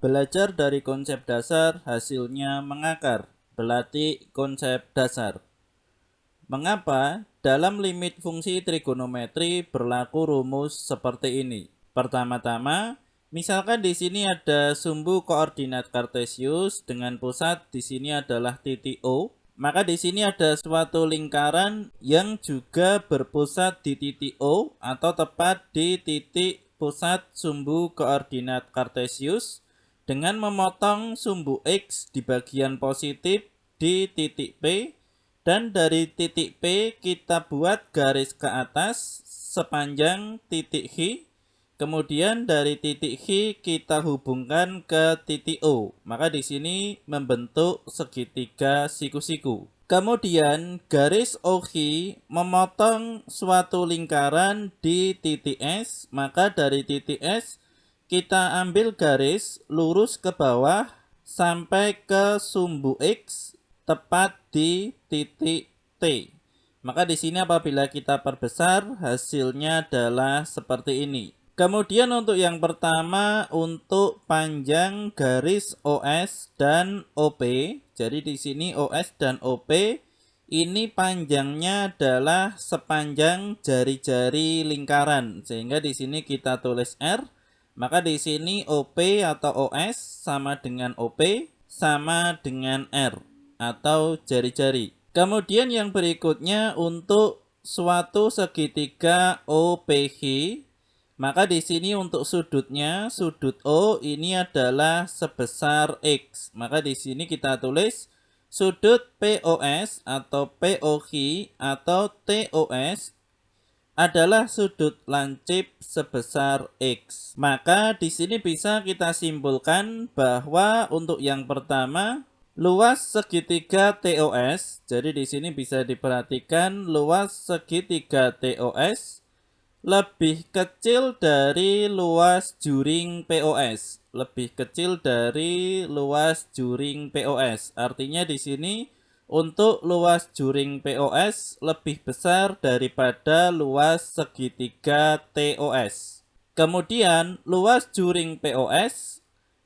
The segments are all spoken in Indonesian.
Belajar dari konsep dasar, hasilnya mengakar. Berlatih konsep dasar. Mengapa? Dalam limit fungsi trigonometri berlaku rumus seperti ini. Pertama-tama, misalkan di sini ada sumbu koordinat kartesius dengan pusat di sini adalah titik O, maka di sini ada suatu lingkaran yang juga berpusat di titik O atau tepat di titik pusat sumbu koordinat kartesius dengan memotong sumbu X di bagian positif di titik P, dan dari titik P kita buat garis ke atas sepanjang titik H. Kemudian dari titik H kita hubungkan ke titik O. Maka di sini membentuk segitiga siku-siku. Kemudian garis OH memotong suatu lingkaran di titik S. Maka dari titik S kita ambil garis lurus ke bawah sampai ke sumbu X tepat di titik T. Maka di sini apabila kita perbesar hasilnya adalah seperti ini. Kemudian untuk yang pertama untuk panjang garis OS dan OP. Jadi di sini OS dan OP ini panjangnya adalah sepanjang jari-jari lingkaran. Sehingga di sini kita tulis R. Maka di sini OP atau OS sama dengan OP sama dengan R atau jari-jari. Kemudian yang berikutnya untuk suatu segitiga OPH, maka di sini untuk sudutnya, sudut O ini adalah sebesar X. Maka di sini kita tulis sudut POS atau POH atau TOS adalah sudut lancip sebesar X. Maka di sini bisa kita simpulkan bahwa untuk yang pertama luas segitiga TOS. Jadi di sini bisa diperhatikan luas segitiga TOS lebih kecil dari luas juring POS. Lebih kecil dari luas juring POS. Artinya di sini untuk luas juring POS lebih besar daripada luas segitiga TOS. Kemudian luas juring POS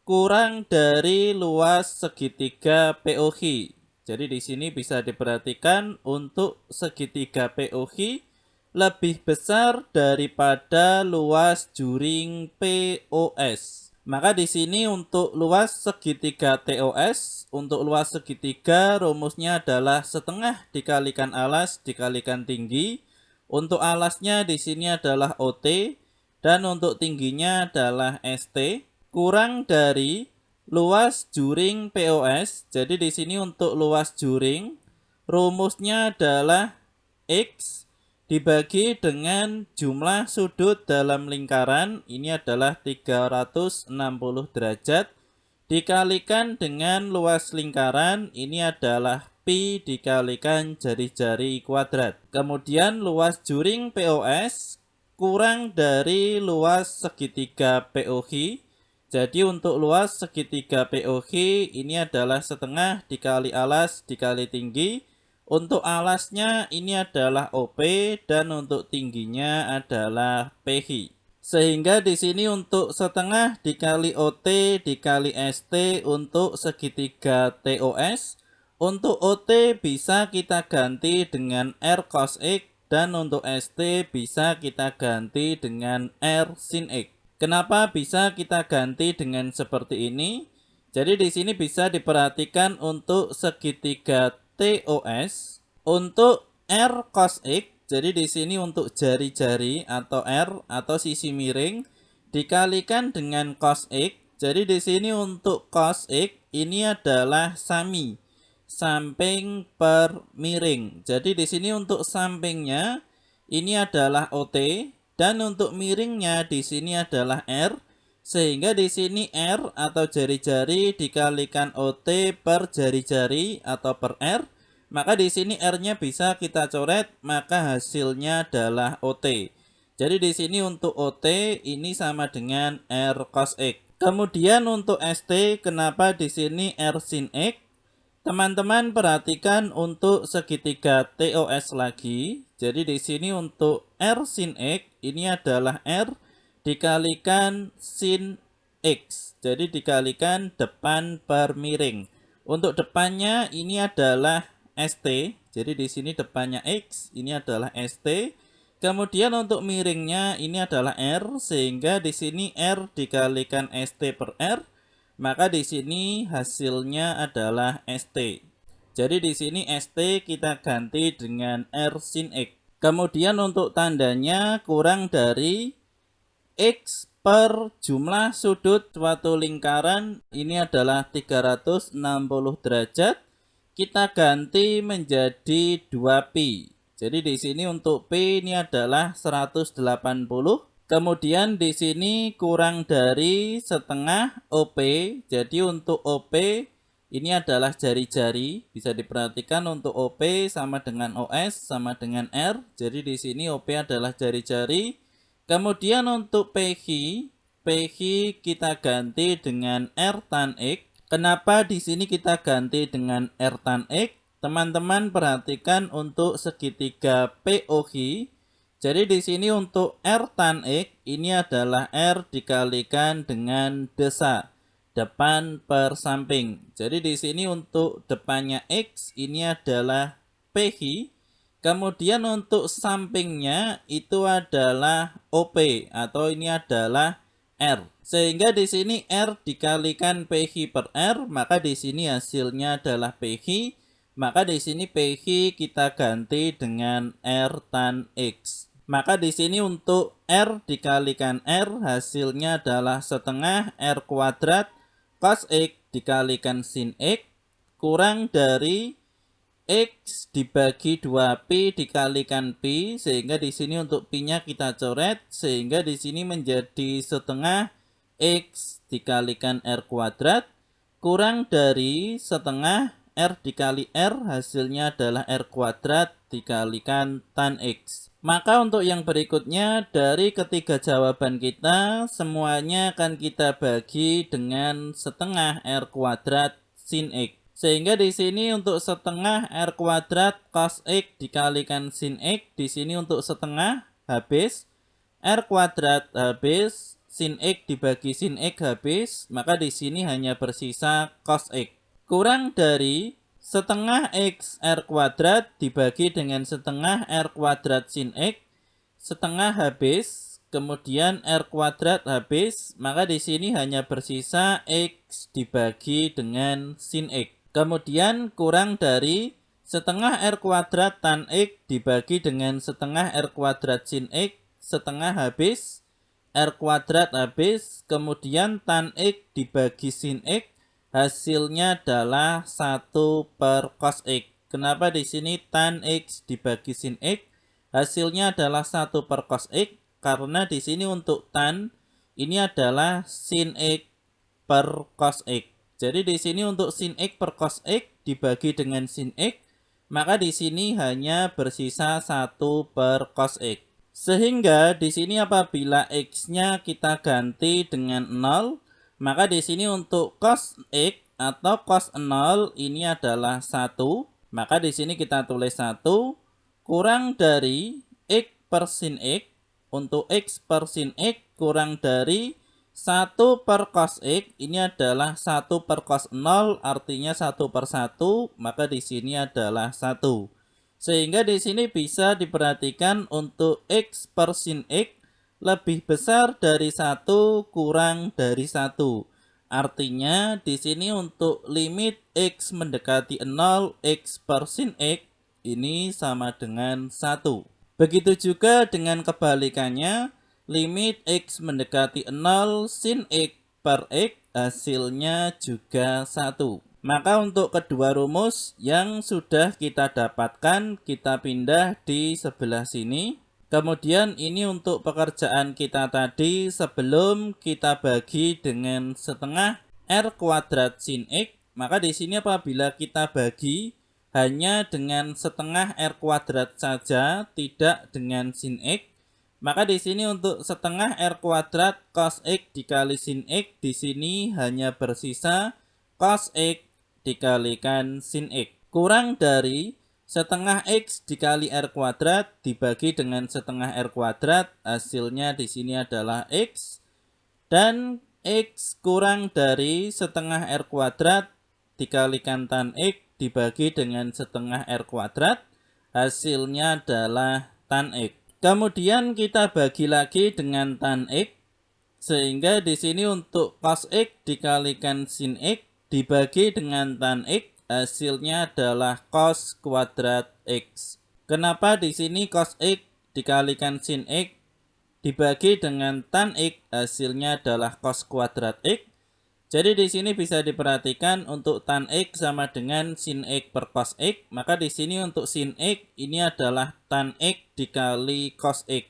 kurang dari luas segitiga POH. Jadi di sini bisa diperhatikan untuk segitiga POH lebih besar daripada luas juring POS. Maka di sini untuk luas segitiga TOS, untuk luas segitiga rumusnya adalah setengah dikalikan alas dikalikan tinggi. Untuk alasnya di sini adalah OT dan untuk tingginya adalah ST kurang dari luas juring POS. Jadi di sini untuk luas juring rumusnya adalah X dibagi dengan jumlah sudut dalam lingkaran, ini adalah 360 derajat, dikalikan dengan luas lingkaran, ini adalah pi dikalikan jari-jari kuadrat. Kemudian luas juring POS kurang dari luas segitiga POH. Jadi untuk luas segitiga POH ini adalah setengah dikali alas dikali tinggi. Untuk alasnya ini adalah OP dan untuk tingginya adalah PH. Sehingga di sini untuk setengah dikali OT dikali ST untuk segitiga TOS. Untuk OT bisa kita ganti dengan R cos X dan untuk ST bisa kita ganti dengan R sin X. Kenapa bisa kita ganti dengan seperti ini? Jadi di sini bisa diperhatikan untuk segitiga TOS untuk R cos X. Jadi di sini untuk jari-jari atau R atau sisi miring dikalikan dengan cos X. Jadi di sini untuk cos X ini adalah sami samping per miring. Jadi di sini untuk sampingnya ini adalah OT dan untuk miringnya di sini adalah R. Sehingga di sini R atau jari-jari dikalikan OT per jari-jari atau per R. Maka di sini R-nya bisa kita coret, maka hasilnya adalah OT. Jadi di sini untuk OT ini sama dengan R cos X. Kemudian untuk ST, kenapa di sini R sin X? Teman-teman perhatikan untuk segitiga TOS lagi. Jadi di sini untuk R sin X ini adalah R dikalikan sin X. Jadi dikalikan depan per miring. Untuk depannya ini adalah ST. Jadi di sini depannya X, ini adalah ST. Kemudian untuk miringnya ini adalah R, sehingga di sini R dikalikan ST per R, maka di sini hasilnya adalah ST. Jadi di sini ST kita ganti dengan R sin X. Kemudian untuk tandanya kurang dari X per jumlah sudut suatu lingkaran, ini adalah 360 derajat. Kita ganti menjadi 2pi. Jadi di sini untuk P ini adalah 180. Kemudian di sini kurang dari setengah OP. Jadi untuk OP ini adalah jari-jari. Bisa diperhatikan untuk OP sama dengan OS sama dengan R. Jadi di sini OP adalah jari-jari. Kemudian untuk PQ kita ganti dengan R tan X. Kenapa di sini kita ganti dengan R tan X? Teman-teman perhatikan untuk segitiga POQ. Jadi di sini untuk R tan X ini adalah R dikalikan dengan desa, depan per samping. Jadi di sini untuk depannya X ini adalah PQ. Kemudian untuk sampingnya itu adalah OP atau ini adalah R. Sehingga di sini R dikalikan PQ per R, maka di sini hasilnya adalah PQ. Maka di sini PQ kita ganti dengan R tan X. Maka di sini untuk R dikalikan R hasilnya adalah setengah R kuadrat cos X dikalikan sin X kurang dari X dibagi 2pi dikalikan pi, sehingga di sini untuk pi-nya kita coret, sehingga di sini menjadi setengah X dikalikan R kuadrat kurang dari setengah R dikali R, hasilnya adalah R kuadrat dikalikan tan X. Maka untuk yang berikutnya, dari ketiga jawaban kita semuanya akan kita bagi dengan setengah R kuadrat sin X. Sehingga di sini untuk setengah R kuadrat cos X dikalikan sin X, di sini untuk setengah habis, R kuadrat habis, sin X dibagi sin X habis, maka di sini hanya bersisa cos X. Kurang dari setengah X R kuadrat dibagi dengan setengah R kuadrat sin X, setengah habis, kemudian R kuadrat habis, maka di sini hanya bersisa X dibagi dengan sin X. Kemudian kurang dari setengah R kuadrat tan X dibagi dengan setengah R kuadrat sin X, setengah habis, R kuadrat habis, kemudian tan X dibagi sin X, hasilnya adalah 1 per cos X. Kenapa di sini tan X dibagi sin X? Hasilnya adalah 1 per cos X, karena di sini untuk tan ini adalah sin X per cos X. Jadi di sini untuk sin X per cos X dibagi dengan sin X, maka di sini hanya bersisa 1 per cos X. Sehingga di sini apabila X-nya kita ganti dengan 0, maka di sini untuk cos X atau cos 0 ini adalah 1, maka di sini kita tulis 1 kurang dari X per sin X. Untuk X per sin X kurang dari 1 per cos X ini adalah 1 per cos 0, artinya 1 per 1, maka di sini adalah 1. Sehingga di sini bisa diperhatikan untuk X per sin X lebih besar dari 1 kurang dari 1. Artinya di sini untuk limit X mendekati 0, X per sin X ini sama dengan 1. Begitu juga dengan kebalikannya, limit X mendekati 0 sin X per X hasilnya juga 1. Maka untuk kedua rumus yang sudah kita dapatkan, kita pindah di sebelah sini. Kemudian ini untuk pekerjaan kita tadi sebelum kita bagi dengan setengah R kuadrat sin X. Maka di sini apabila kita bagi hanya dengan setengah R kuadrat saja, tidak dengan sin X, maka di sini untuk setengah R kuadrat cos X dikali sin X, di sini hanya bersisa cos X dikalikan sin X. Kurang dari setengah X dikali R kuadrat dibagi dengan setengah R kuadrat, hasilnya di sini adalah X. Dan X kurang dari setengah R kuadrat dikalikan tan X dibagi dengan setengah R kuadrat, hasilnya adalah tan X. Kemudian kita bagi lagi dengan tan X, sehingga di sini untuk cos X dikalikan sin X dibagi dengan tan X, hasilnya adalah cos kuadrat X. Kenapa di sini cos X dikalikan sin X dibagi dengan tan X, hasilnya adalah cos kuadrat X? Jadi di sini bisa diperhatikan untuk tan X sama dengan sin X per cos X, maka di sini untuk sin X ini adalah tan X dikali cos X.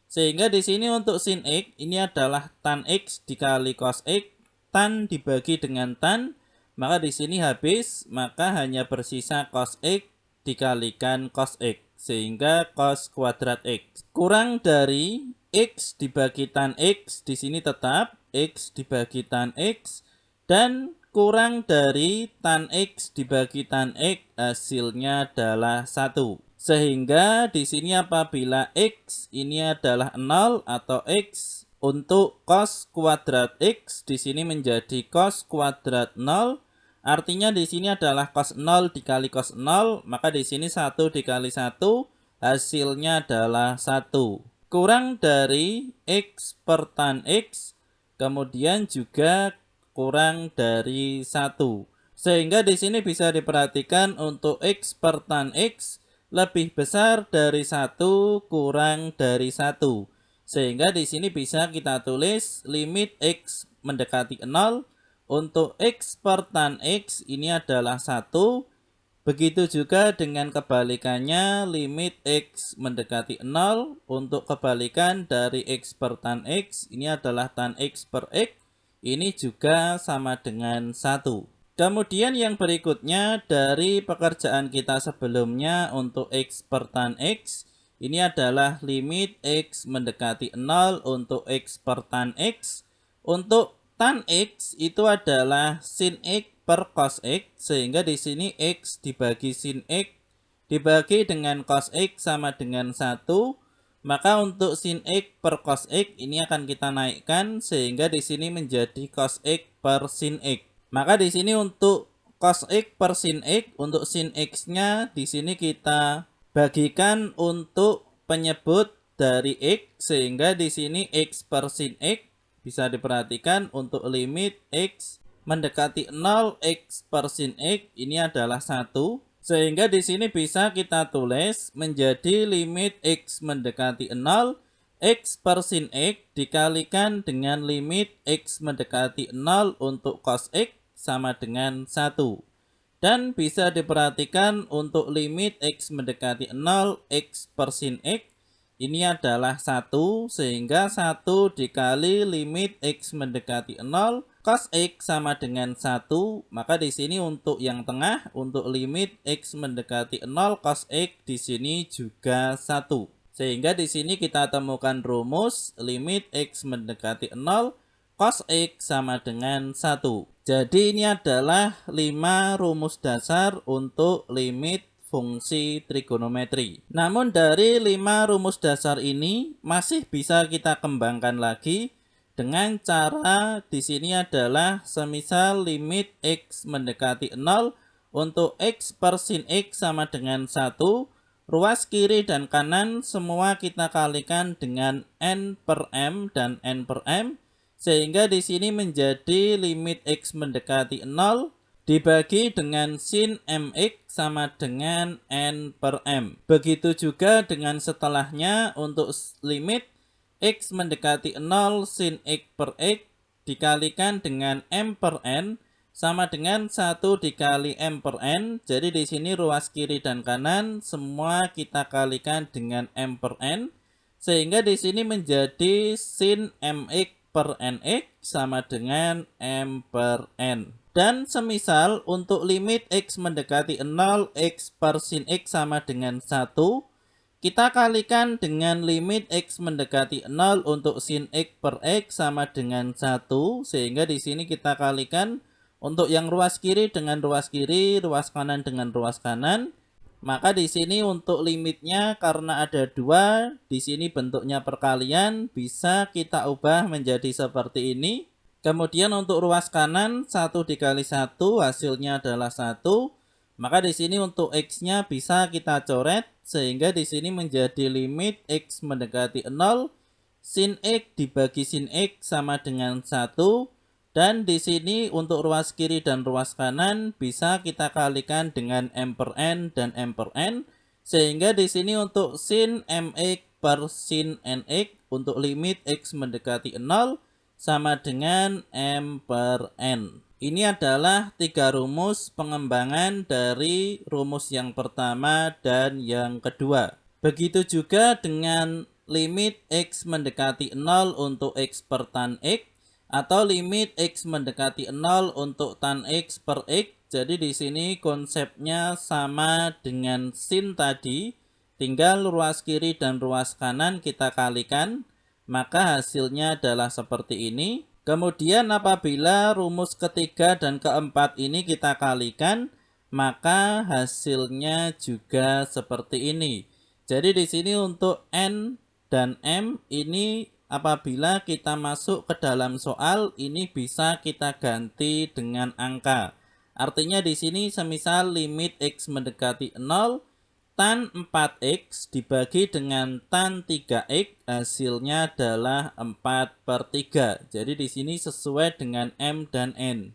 Sehingga di sini untuk sin X ini adalah tan X dikali cos X, tan dibagi dengan tan, maka di sini habis, maka hanya bersisa cos X dikalikan cos X, sehingga cos kuadrat X. Kurang dari X dibagi tan X, di sini tetap X dibagi tan X, dan kurang dari tan X dibagi tan X, hasilnya adalah 1. Sehingga di sini apabila X ini adalah 0 atau X untuk cos kuadrat X di sini menjadi cos kuadrat 0, artinya di sini adalah cos 0 dikali cos 0, maka di sini 1 dikali 1, hasilnya adalah 1. Kurang dari X per tan X, kemudian juga kurang dari 1. Sehingga di sini bisa diperhatikan untuk X per tan X lebih besar dari 1 kurang dari 1. Sehingga di sini bisa kita tulis limit X mendekati 0 untuk X per tan X ini adalah 1. Begitu juga dengan kebalikannya, limit X mendekati 0 untuk kebalikan dari X per tan X ini adalah tan X per X, ini juga sama dengan 1. Kemudian yang berikutnya dari pekerjaan kita sebelumnya untuk X per tan X, ini adalah limit X mendekati 0 untuk X per tan X. Untuk tan X itu adalah sin X per cos X, sehingga di sini X dibagi sin X dibagi dengan cos X sama dengan 1, maka untuk sin X per cos X ini akan kita naikkan sehingga di sini menjadi cos X per sin X. Maka di sini untuk cos X per sin X, untuk sin X-nya di sini kita bagikan untuk penyebut dari X, sehingga di sini X per sin X bisa diperhatikan untuk limit X mendekati 0 X per sin X ini adalah 1. Sehingga di sini bisa kita tulis menjadi limit X mendekati 0 X per sin X dikalikan dengan limit X mendekati 0 untuk cos X sama dengan 1. Dan bisa diperhatikan untuk limit X mendekati 0 X per sin X ini adalah 1, sehingga 1 dikali limit X mendekati 0 cos X sama dengan 1, maka di sini untuk yang tengah untuk limit X mendekati 0 cos X di sini juga 1. Sehingga di sini kita temukan rumus limit X mendekati 0 cos X sama dengan 1. Jadi ini adalah 5 rumus dasar untuk limit fungsi trigonometri. Namun dari 5 rumus dasar ini masih bisa kita kembangkan lagi dengan cara di sini adalah semisal limit X mendekati 0 untuk X per sin X sama dengan 1, ruas kiri dan kanan semua kita kalikan dengan N per M dan N per M, sehingga di sini menjadi limit X mendekati 0 dibagi dengan sin mx sama dengan n per m. Begitu juga dengan setelahnya untuk limit x mendekati 0 sin x per x dikalikan dengan m per n sama dengan 1 dikali m per n. Jadi di sini ruas kiri dan kanan semua kita kalikan dengan m per n, sehingga di sini menjadi sin mx per nx sama dengan m per n. Dan semisal untuk limit X mendekati 0 X per sin X sama dengan 1, kita kalikan dengan limit X mendekati 0 untuk sin X per X sama dengan 1, sehingga di sini kita kalikan untuk yang ruas kiri dengan ruas kiri, ruas kanan dengan ruas kanan. Maka di sini untuk limitnya karena ada 2, di sini bentuknya perkalian, bisa kita ubah menjadi seperti ini. Kemudian untuk ruas kanan 1 dikali 1 hasilnya adalah 1. Maka di sini untuk X-nya bisa kita coret sehingga di sini menjadi limit X mendekati 0, sin X dibagi sin X sama dengan 1. Dan di sini untuk ruas kiri dan ruas kanan bisa kita kalikan dengan M per N dan M per N. Sehingga di sini untuk sin MX per sin NX untuk limit X mendekati 0 sama dengan M per N. Ini adalah 3 rumus pengembangan dari rumus yang pertama dan yang kedua. Begitu juga dengan limit X mendekati 0 untuk X per tan X atau limit X mendekati 0 untuk tan X per X. Jadi di sini konsepnya sama dengan sin tadi, tinggal ruas kiri dan ruas kanan kita kalikan. Maka hasilnya adalah seperti ini. Kemudian apabila rumus ketiga dan keempat ini kita kalikan, maka hasilnya juga seperti ini. Jadi di sini untuk N dan M ini apabila kita masuk ke dalam soal ini bisa kita ganti dengan angka. Artinya di sini semisal limit X mendekati 0, tan 4X dibagi dengan tan 3X hasilnya adalah 4/3. Jadi di sini sesuai dengan M dan N.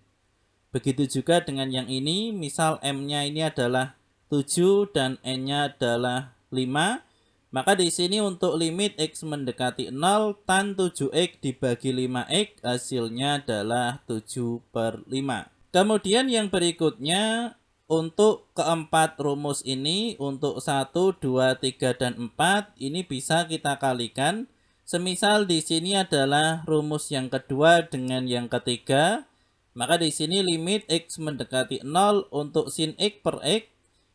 Begitu juga dengan yang ini, misal M-nya ini adalah 7 dan N-nya adalah 5. Maka di sini untuk limit X mendekati 0, tan 7X dibagi 5X hasilnya adalah 7/5. Kemudian yang berikutnya untuk keempat rumus ini, untuk 1, 2, 3, dan 4, ini bisa kita kalikan. Semisal di sini adalah rumus yang kedua dengan yang ketiga, maka di sini limit X mendekati 0 untuk sin X per X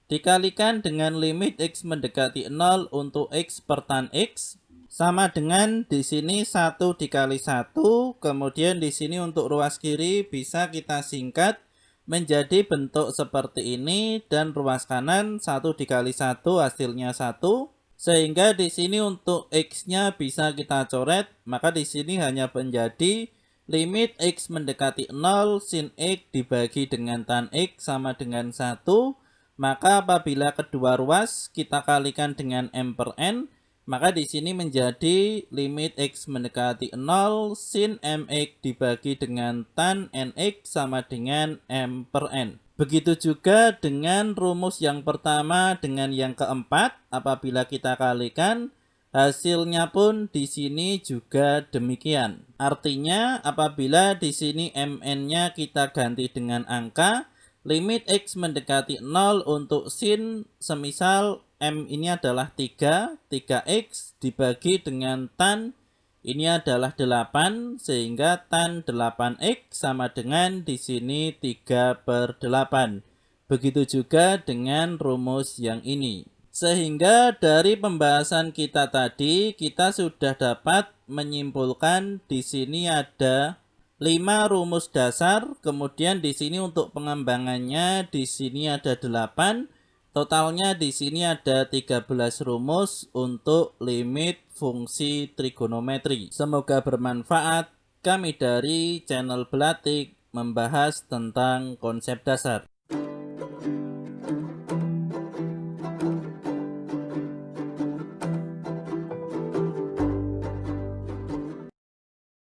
dikalikan dengan limit X mendekati 0 untuk X per tan X sama dengan di sini 1 dikali 1. Kemudian di sini untuk ruas kiri bisa kita singkat menjadi bentuk seperti ini dan ruas kanan 1 dikali 1 hasilnya 1. Sehingga di sini untuk X-nya bisa kita coret, maka di sini hanya menjadi limit X mendekati 0 sin X dibagi dengan tan X sama dengan 1. Maka apabila kedua ruas kita kalikan dengan M per N, maka di sini menjadi limit X mendekati 0 sin MX dibagi dengan tan NX sama dengan M per N. Begitu juga dengan rumus yang pertama dengan yang keempat, apabila kita kalikan, hasilnya pun di sini juga demikian. Artinya apabila di sini MN-nya kita ganti dengan angka, limit X mendekati 0 untuk sin semisal M ini adalah 3, 3X dibagi dengan tan ini adalah 8, sehingga tan 8X sama dengan di sini 3/8. Begitu juga dengan rumus yang ini. Sehingga dari pembahasan kita tadi, kita sudah dapat menyimpulkan di sini ada 5 rumus dasar, kemudian di sini untuk pengembangannya di sini ada 8. Totalnya di sini ada 13 rumus untuk limit fungsi trigonometri. Semoga bermanfaat. Kami dari channel Belatik membahas tentang konsep dasar.